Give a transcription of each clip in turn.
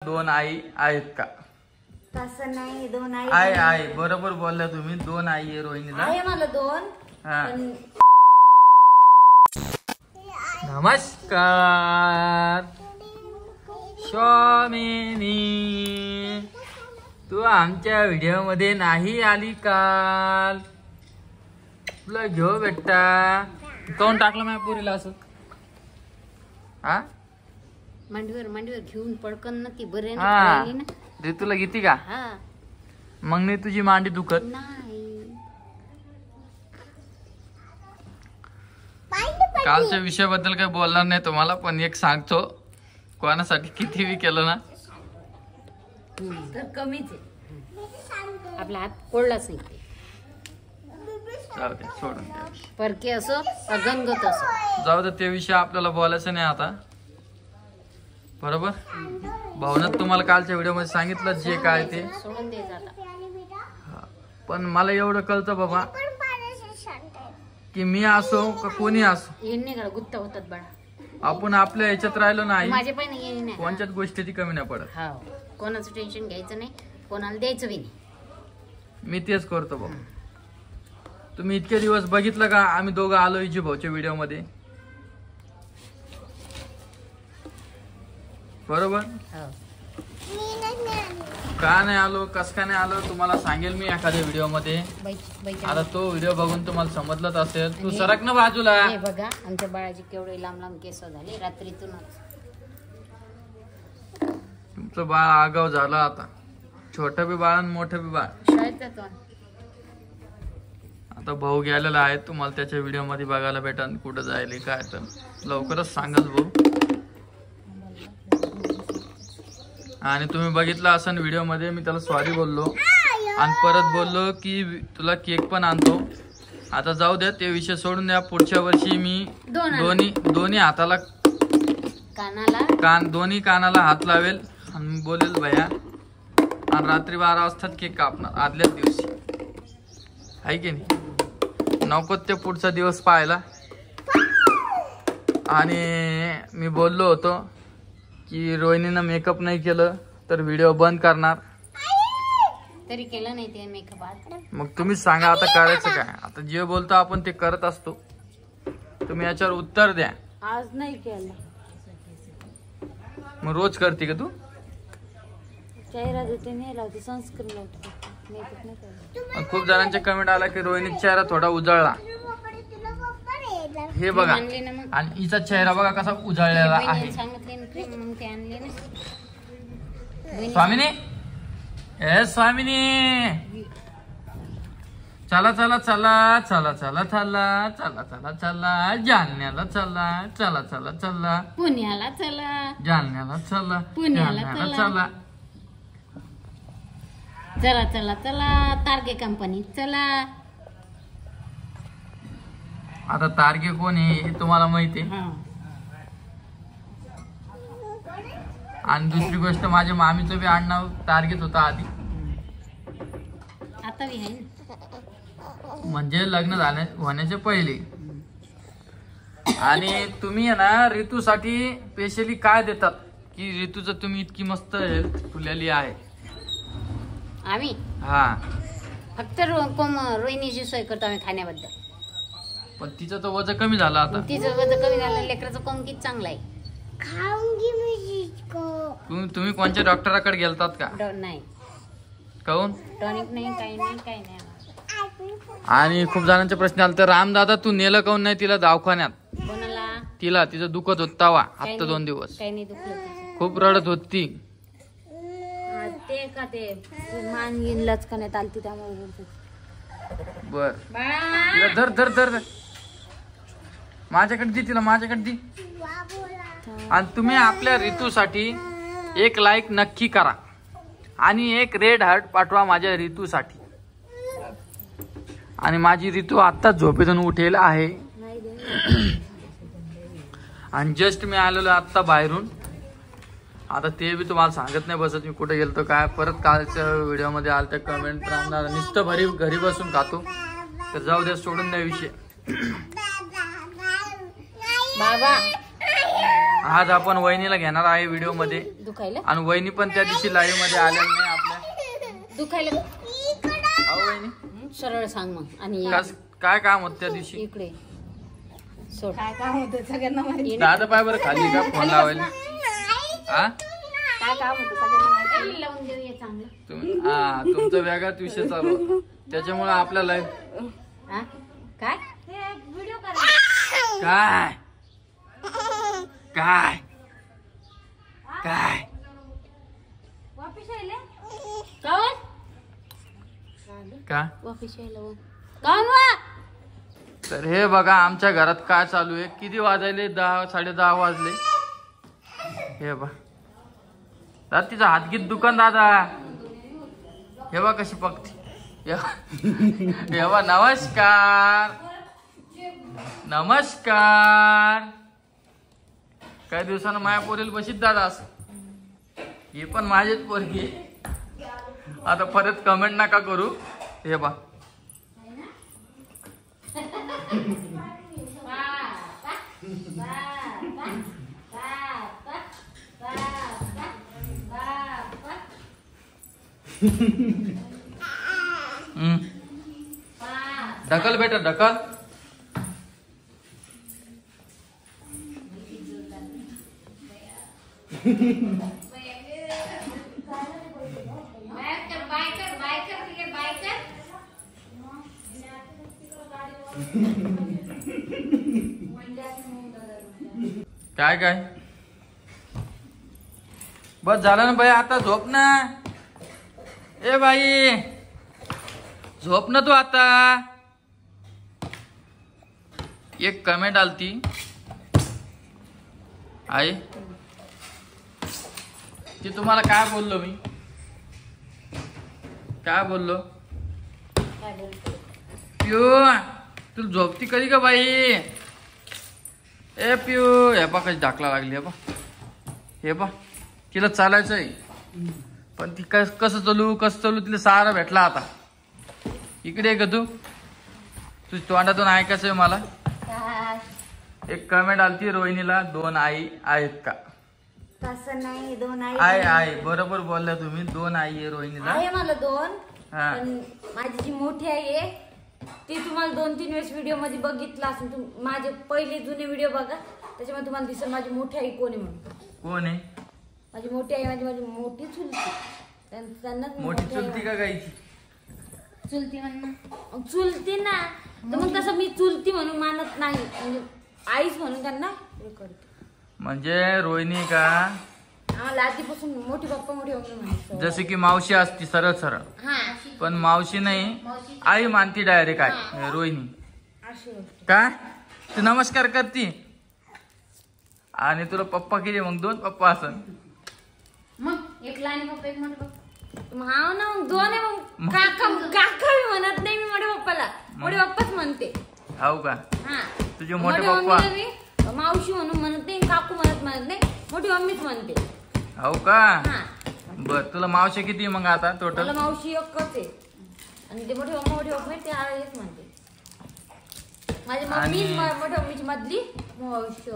दोन आई आहेत का? तसं नाही, दोन आई आहे बरोबर बोलल्या तुम्ही. दोन आई आहे रोहिणीला. आहे मला दोन. नमस्कार स्वामिनी, तू आमच्या व्हिडिओ मध्ये नाही आली काल. तुला घेऊ बेटा. कोण टाकलं माझ्या पुरीला असं? हा मांडीवर घेऊन पडकन ना ती बरे हा ना. ऋतूला घेती का? हा मग नाही तुझी मांडी दुखत नाही. कालच्या विषयाबद्दल काही बोलणार नाही तुम्हाला, पण एक सांगतो, कोणासाठी किती बी केलं ना तर कमीच आहे. आपला हात कोळलाच नाही. जाऊ दे, सोडून द्या विषय. परके असो अगंगत असो, जाऊ दे, ते विषय आपल्याला बोलायचं नाही आता. बरोबर. भावनात तुम्हाला कालच्या व्हिडिओ मध्ये सांगितलं जे काय ते सोडून द्यायचं आता. पण मला एवढं कळतं बाबा की मी असो का कोणी असो, येणे का गुत्ता होतात बाळा. आपण आपल्या ह्याच्यात राहिलो नाही, माझे पण येणे नाही. कोणत्याच गोष्टी कमी नाही पडत. हा, कोणाचं टेन्शन घ्यायचं नाही, कोणाला द्यायचं बी नाही. मी तेच करतो बाबा. तुम्ही इतके दिवस बघितलं का आम्ही दोघं आलो इजी भाऊच्या व्हिडिओ मध्ये, बरोबर? का नाही आलो, कस का नाही आलो तुम्हाला सांगेल मी एखाद्या व्हिडिओ मध्ये. आता तो व्हिडिओ बघून तुम्हाला समजलंच असेल. तू सरक ना बाजूला. हे बघा आमच्या बाळाचे केवढे लांब लांब केस झाले रात्रीतूनच. तुमचं बाळ आगाव झालं आता. छोटं बी बाळ आणि मोठं बी बाळ. शाळेत जातो. आता भाऊ गेलेला आहे, तुम्हाला त्याच्या व्हिडिओ मध्ये बघायला भेटन कुठं जायले काय. तर लवकरच सांगाल भाऊ. आणि तुम्ही बघितलं असं व्हिडिओ मध्ये मी त्याला सॉरी बोललो आणि परत बोललो की तुला केक पण आणतो. आता जाऊ द्या, ते विषय सोडून द्या. पुढच्या वर्षी मी दोन्ही हाताला दोन्ही कानाला हात लावेल आणि बोलेल भैया, आणि रात्री 12 वाजता केक कापणार आदल्याच दिवशी. आहे की नाही? नको ते पुढचा दिवस पाहायला. आणि मी बोललो होतो की रोहिणीनं मेकअप नाही केलं तर व्हिडिओ बंद करणार. तरी केलं नाही ते मेकअप आज. मग तुम्हीच सांगा आता करायचं काय. आता जे बोलतो आपण ते करत असतो. तुम्ही याच्यावर उत्तर द्या. आज नाही केलं. मग रोज करते का तू? चेहरा देते नाही लावते, सनस्क्रीन लावते, मेकअप नाही करत. खूप जणांचे कमेंट आला की रोहिणीचा चेहरा थोडा उजळला. हे बघा, आणि हिचा चेहरा बघा कसा उजळलेला आहे. स्वामिनी, ए स्वामिनी, चला चला चला चला चला चला चला चला चला जालन्याला चला, चला चला चला पुण्याला चला, जालन्याला चला, पुण्याला चला, चला चला चला तारगे कंपनी चला. आता तारगे कोण आहे हे तुम्हाला माहिती आहे. आणि दुसरी गोष्ट, माझ्या मामीचं बी आडनाव तारगेच होतं आधी. आता बी आहे, म्हणजे लग्न होण्याचे पहिले. आणि तुम्ही आहे ना ऋतूसाठी स्पेशली काय देतात की ऋतूचं तुम्ही इतकी मस्त हेल्थ फुललेली आहे. आम्ही हा फक्त रोहिणीची सोय करतो आम्ही खाण्याबद्दल. पण तिचं तर वजन कमी झालं आता. तिचं वजन कमी झालं, लेकराचं कोण किती चांगलं आहे. तुम्ही कोणत्या डॉक्टराकडे गेलतात का? नाही, काऊन? टॉनिक नाही, काही नाही, काही नाही. आणि खूप जणांचे प्रश्न आले तर रामदादा तू नेलं काऊन नाही तिला दवाखान्यात? कोणाला? तिला तिचं दुखत होत तवा आता 2 दिवस. काही नाही दुखलं, खूप रडत होती. ते का ते मान घेऊन लचकण्यात आलती त्यामुळे. बर, धर धर धर, माझ्याकडे दी तिला, माझ्याकडे दी. आणि तुम्ही आपल्या ऋतूसाठी एक लाईक नक्की करा आणि एक रेड हार्ट पाठवा माझ्या ऋतूसाठी. आणि माझी ऋतू आत्ताच झोपेतून उठेल आहे. आणि जस्ट मी आलेलो आत्ता बाहेरून. आता ते बी तुम्हाला सांगत नाही बसत मी कुठे गेलतो काय. परत कालच्या व्हिडिओ मध्ये आलं त्या कमेंट राहणार नुसतं घरी बसून खातो. तर जाऊ द्या, सोडून द्या विषय. बाबा आज आपण वहिनीला घेणार आहे व्हिडिओ मध्ये दुखायला आणि वहिनी पण त्या दिवशी लाईव्ह मध्ये आलेली नाही आपल्या. दुखायला अहो वहिनी सरळ सांग मग. आणि काय काम होत त्या दिवशी? इकडे सोड. काय काम होतं सगळ्यांना माहिती. दादा पाय बरं खाली का फोन लावायला? हा काय काम होतं सगळ्यांना माहिती. लावून देऊया चांगलं. हा तुमचा वेगळाच विषय चालू होता त्याच्यामुळे आपल्या लाईव्ह काय व्हिडिओ करा. काय काय काय वापिस आले कावन का वापिस आले कावन वा. तर हे बघा आमच्या घरात काय चालू आहे. किती वाजले? 10 10:30 वाजले. हे बा तिचा हातगीत दुकान दादा. हे बा कशी पकती. हे बा नमस्कार नमस्कार. काही दिवसानं माया पोरील बशीत दादा असं. हे पण माझेच पोरगी. आता परत कमेंट नका करू. हे बा ढकल बेटा ढकल. काय काय बस झालं ना बाई. आता झोप ना. ए बाई झोप ना तू आता. एक कमेंट आलती आई ती तुम्हाला काय बोललो मी? काय बोललो? पिऊ तुला झोपती कधी का बाई? ए पिऊ हे बा कशी ढाकला लागली. हे बा तिला चालायचंय पण ती कसं चालू तिला सहारा भेटला आता. इकडे का तू तुझ्या तोंडातून ऐकायचंय मला. एक कमेंट आलती रोहिणीला 2 आई आहेत का? तसं नाही 2 आई आहे बरोबर बोलल्या तुम्ही. 2 आई आहे रोहिणीला. आहे मला 2. हा पण माझी जी मोठी आई आहे ती तुम्हाला 2-3 वेळेस व्हिडिओ मध्ये बघितलं असेल. माझे पहिले जुने व्हिडिओ बघा त्याच्यामध्ये तुम्हाला दिसेल माझी मोठी आई कोण आहे म्हणून. कोण आहे माझी मोठी आई? माझी मोठी चुलती. त्यांनाच मोठी चुलती का गायची? चुलती म्हणणं चुलती ना. तर मग तसं मी चुलती म्हणून मानत नाही. म्हणजे आईच म्हणून त्यांना हे करते. म्हणजे रोहिणी का आम्हाला आधीपासून मोठी पप्पा मोठी मम्मी म्हणतो. जसे की मावशी असती सरळ सरळ. हा पण मावशी नाही आई मानती डायरेक्ट आहे रोहिणी. अशी गोष्ट. काय तू नमस्कार करती आणि तुला पप्पा किती मग 2 पप्पा असन. मग एक लहान पप्पा एक मोठे पप्पा. हा ना मग 2 आहे. मग काका मी म्हणत नाही. मी मोठे पप्पाला मोठे पप्पाच म्हणते. हो का? हा तुझे मोठे पप्पा मी मावशी म्हणून म्हणत नाही. काकू म्हणत नाही. मोठी मम्मीच म्हणते. हो का? हा बर तुला मावशी किती मग आता टोटल? मला मावशी एकच आहे आणि ते मोठे पप्पा ते आलेच म्हणते. माझी मम्मी मोठ्या मम्मीची मधली मावशी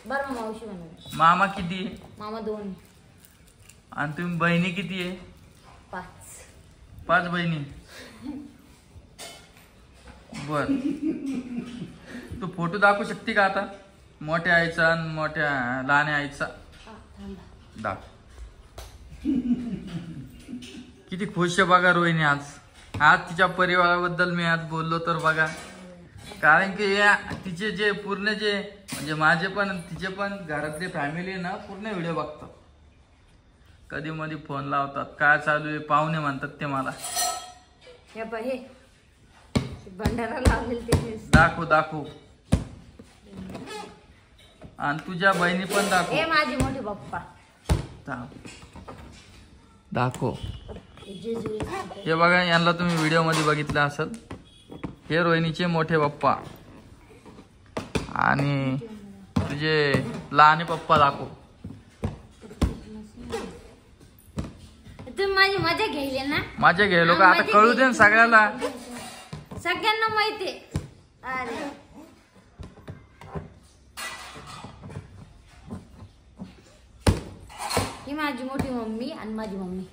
बरं मावशी म्हणून. मामा किती आहे? मामा 2. आणि तुम्ही बहिणी किती आहे? 5. 5 बहिणी. बर तू फोटो दाखवू शकते का आता मोठ्या आईचा आणि मोठ्या लहान आईचा? दाख. किती खुश आहे बघा रोहिणी आज तिच्या परिवाराबद्दल मी आज बोललो तर बघा. कारण की या तिचे जे पूर्ण जे म्हणजे माझे पण तिचे पण घरातले फॅमिली ना पूर्ण व्हिडिओ बघतात. कधी मध्ये फोन लावतात काय चालू आहे पाहुणे म्हणतात ते मला. हे भंडारा लावलेले ते दाखवू आणि तुझ्या बहिणी पण दाखव. हे माझे मोठे पप्पा दाखव. हे बघा यांना तुम्ही व्हिडिओ मध्ये बघितलं असेल. हे रोहिणीचे मोठे पप्पा आणि तुझे लहाने पप्पा दाखव. तुम्ही माझी मजा घ्यायली ना? मजा घ्यायलो का? आता कळू दे ना सगळ्याला. सगळ्यांना माहिती. अरे ही माझी मोठी मम्मी आणि माझी मम्मी.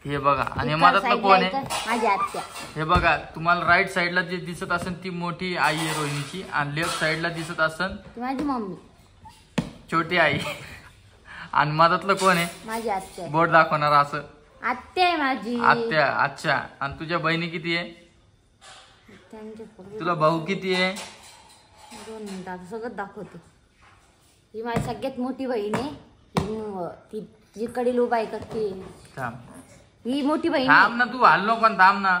हे बघा आणि मधातलं कोण आहे? माझी आत्या. हे बघा तुम्हाला राईट साईडला जे दिसत असेल ती मोठी आई आहे रोहिणीची आणि लेफ्ट साईडला दिसत असेल माझी मम्मी छोटी आई. आणि मधातलं कोण आहे? माझी आत्या. बोट दाखवणार असं आत्या आहे माझी. आत्या. अच्छा. आणि तुझ्या बहिणी किती आहे? तुला भाऊ किती आहे? 2 मिनिटात सगळं दाखवते. ही माझी सगळ्यात मोठी बहीण आहे. ती जिकडे उभा आहे का ती. थांब. ही मोठी बहीण. थांब ना तू हल्लो पण थांब ना.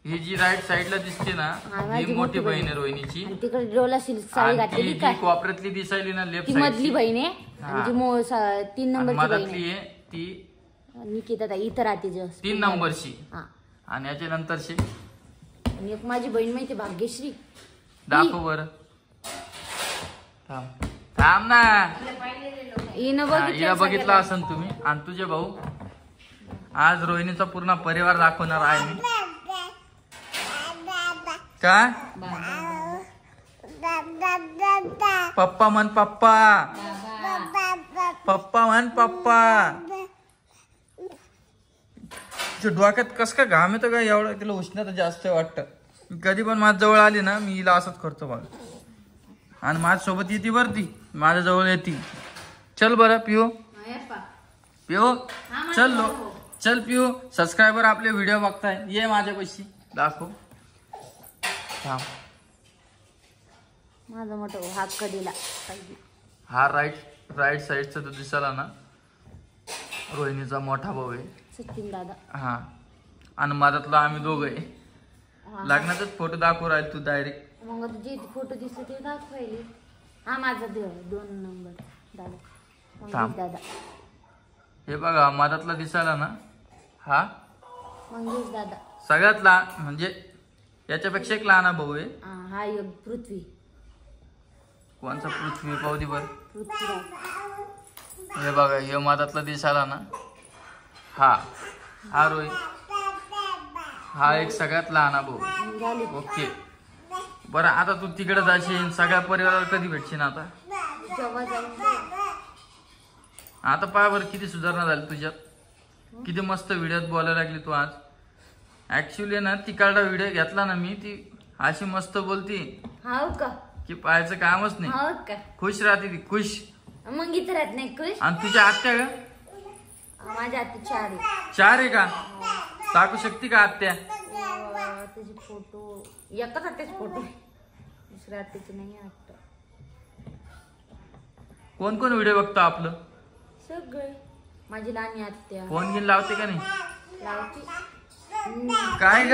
ही जी राईट साईडला दिसते ना ही मोठी बहीण आहे रोहिणीची. तिकडे डोला साडी घातलेली जी कोपऱ्यातली दिसायली ना लेफ्ट ती मधली बहीण आहे. आणि जी 3 नंबरची मधातली आहे ती निकिता ताई इथं राहते जस्ट 3 नंबरची. हा. आणि याच्या नंतरची आणि एक माझी बहीण माहिती भाग्यश्री. दाखव बर. थांब थांब ना. हिला बघितला असेल तुम्ही. आणि तुझे भाऊ. आज रोहिणीचा पूर्ण परिवार दाखवणार आहे मी. काय पप्पा म्हण पप्पा. पप्पा म्हण पप्पा. डोक्यात कस का घाम येतो का एवढं? तिला उष्णता जास्त वाटतं. कधी पण माझ्या जवळ आली ना मी हिला असंच करतो बघ. आणि माझ्यासोबत येते बरं ती माझ्या जवळ येते. चल बरं पिओ. पिओ चल लो. चल पिओ. सबस्क्रायबर आपले व्हिडिओ बघताय. ये माझ्यापाशी दाखव. थांब. माझा मोठा हात कधीला हा राईट साईडचा तो दिसाला ना रोहिणीचा मोठा भाऊ आहे सचिन दादा. हा. आणि मधातला आम्ही दोघं आहे. लग्नाचाच फोटो दाखवू राहील तू डायरेक्ट. मग जे फोटो दिसले ते दाखवायले. हा माझा 2 नंबर दादा. दादा. हे बघा मधातला दिसायला ना हा मंगेश दादा. सगळ्यात लहान म्हणजे याच्यापेक्षा एक लहान भाऊ आहे. हा एक पृथ्वी. कोणचा पृथ्वी? पावदी बर. पृथ्वी. हे बघा हे मधातला दिसायला ना हा रोहित. हा एक सगळ्यात लहान भाऊ. ओके बरं. आता तू तिकडे जाशील सगळ्या परिवाराला कधी भेटशील आता? आता पहा बरं किती सुधारणा झाली तुझ्यात. किती मस्त व्हिडिओत बोलायला लागली तू आज. ऍक्च्युली ना तिकडला व्हिडिओ घेतला ना मी ती अशी मस्त बोलती की पाहायचं कामच नाही. खुश राहते ती. खुश. मग इथे राहत नाही खुश. आणि तुझ्या आत्या का? माझ्या आत्या 4 आहे. 4 आहे का? टाकू शकते का आत्या? त्याचे फोटो एकाच आत्याचे फोटो. दुसऱ्या आत्याचे नाही वाटतं. कोण कोण व्हिडिओ बघतो आपलं? सगळे. माझी लहानी आत्या. फोन घेऊन लावते का नाही? लावते. काय ग?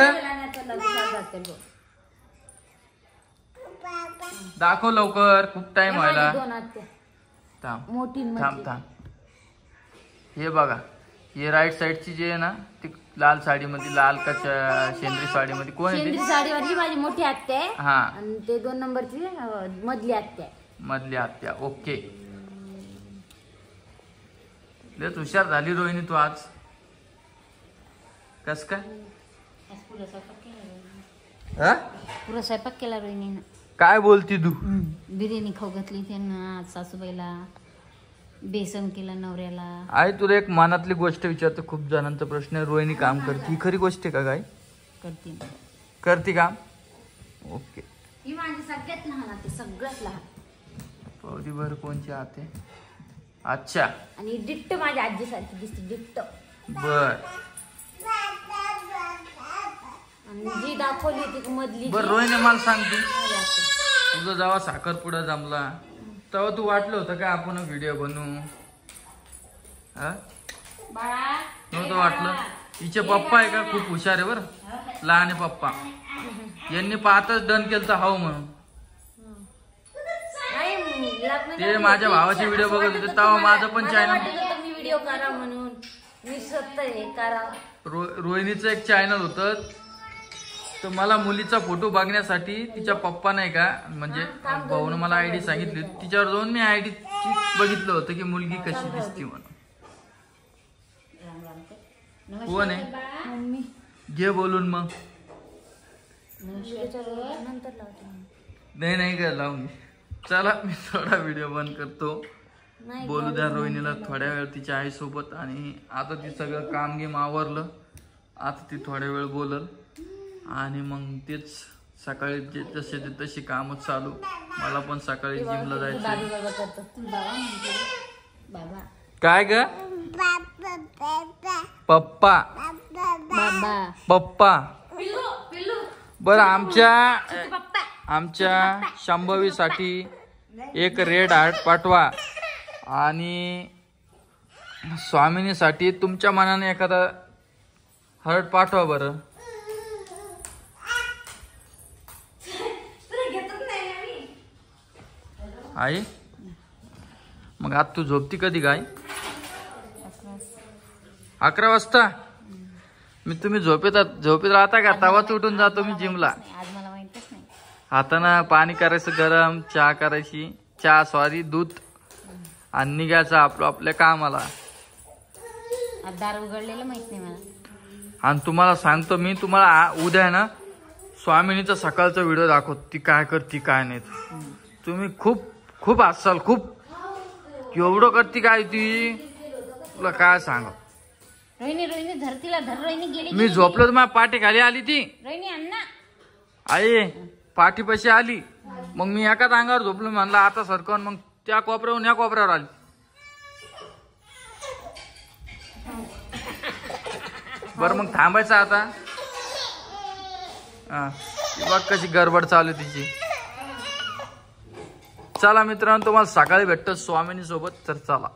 दाखव लवकर. खूप टाइम व्हायला. 2 आत्या. थांब मोठी थांब थांब. हे बघा हे राईट साईडची जी आहे ना ती लाल साडीमध्ये लाल का शेंद्री साडीमध्ये कोण आहे? शेंद्री साडीवरची माझी मोठी आत्या आहे. हा. आणि ते 2 नंबरची मधली आत्या आहे. मधली आत्या. ओके. लयच हुशार झाली रोहिणी तू आज. कस काय? पुरा स्वयंपाक केला रोहिणीनं. काय बोलती तू? बिर्याणी खाऊ घातली त्यांना सासूबाईला. बेसन केलं नवऱ्याला. आई तुला एक मनातली गोष्ट विचारतो. खूप जणांचा प्रश्न आहे रोहिणी काम करते. ही खरी गोष्ट आहे का काय? करते काम? ओके. ही माझी सगळ्यात लहान आते. सगळ्यात लहान. पावडी भर कोणची आते? अच्छा. आणि डिट्ट माझ्या आजीसारखी दिसते. डिट्ट. बर. आणि जी दाखवली ती मधली. बर रोहिणी मला सांगते तुझं जेव्हा साखरपुडा जमला तेव्हा तू वाटलं होतं का आपण व्हिडिओ बनवू? नव्हतं वाटलं? हिचे पप्पा आहे का खूप हुशार आहे बरं. लहान आहे पप्पा. यांनी पाहतच डन केलं तर हाव म्हणून. ते माझ्या भावाचे व्हिडिओ बघत होते तेव्हा माझं पण चॅनल. मी व्हिडिओ करा म्हणून मी स्वतः हे करा. रोहिणीचं एक चॅनल होतं तर मला मुलीचा फोटो बघण्यासाठी तिच्या पप्पा नाही का म्हणजे भाऊनं मला आयडी सांगितली. तिच्यावर जाऊन मी आयडी बघितलं होतं की मुलगी कशी दिसती म्हणून. कोण आहे? घे बोलून मग. नाही का लावून. चला मी थोडा व्हिडिओ बंद करतो. नाही, बोलू द्या रोहिणीला थोड्या वेळ तिच्या आईसोबत. आणि आता ती सगळं काम गेम आवरलं, आता ती थोड्या वेळ बोलल आणि मग तेच सकाळी जे जसे ते तशी कामं चालू. मला पण सकाळी जिमला जायचं. बाबा बाबा करतो. बाबा म्हणते बाबा. काय ग? पप्पा बाबा. पप्पा. पिल्लू पिल्लू. बरं, पप्पा. आमच्या शांभवीसाठी एक रेड हार्ट पाठवा आणि स्वामिनीसाठी तुमच्या मनाने एखादा हार्ट पाठवा बरं. आई मग आज तू झोपती कधी काय? 11 वाजता. मी तुम्ही झोपेत राहता का? तवाच उठून जातो मी जिमला. आज मला माहितच नाही. हातानं पाणी करायचं गरम, चहा करायची, दूध आणि निघायचं आपल्या कामाला. आज दार उघडलेलं माहित नाही मला. आणि तुम्हाला सांगतो मी, तुम्हाला उद्या आहे ना स्वामिनीचा सकाळचा व्हिडिओ दाखवतो, ती काय करते काय नाही. तुम्ही खूप हसाल. खूप एवढं करते काय ती, तुला काय सांग. रोहिणी धरतीला धर. रोहिणी गेली. मी झोपलो तर माझ्या पाठी खाली आली ती. रोहिणी अण्णा. आई पाठीपाशी आली, मग मी एकाच अंगावर झोपलो. म्हणलं आता सरकवून, मग त्या कोपऱ्यावरून या कोपऱ्यावर आली. बरं मग थांबायचं आता. बघ कशी गडबड चालू तिची. चला मित्रांनो, तुम्हाला सकाळी भेटतो स्वामिनी सोबत. तर चला.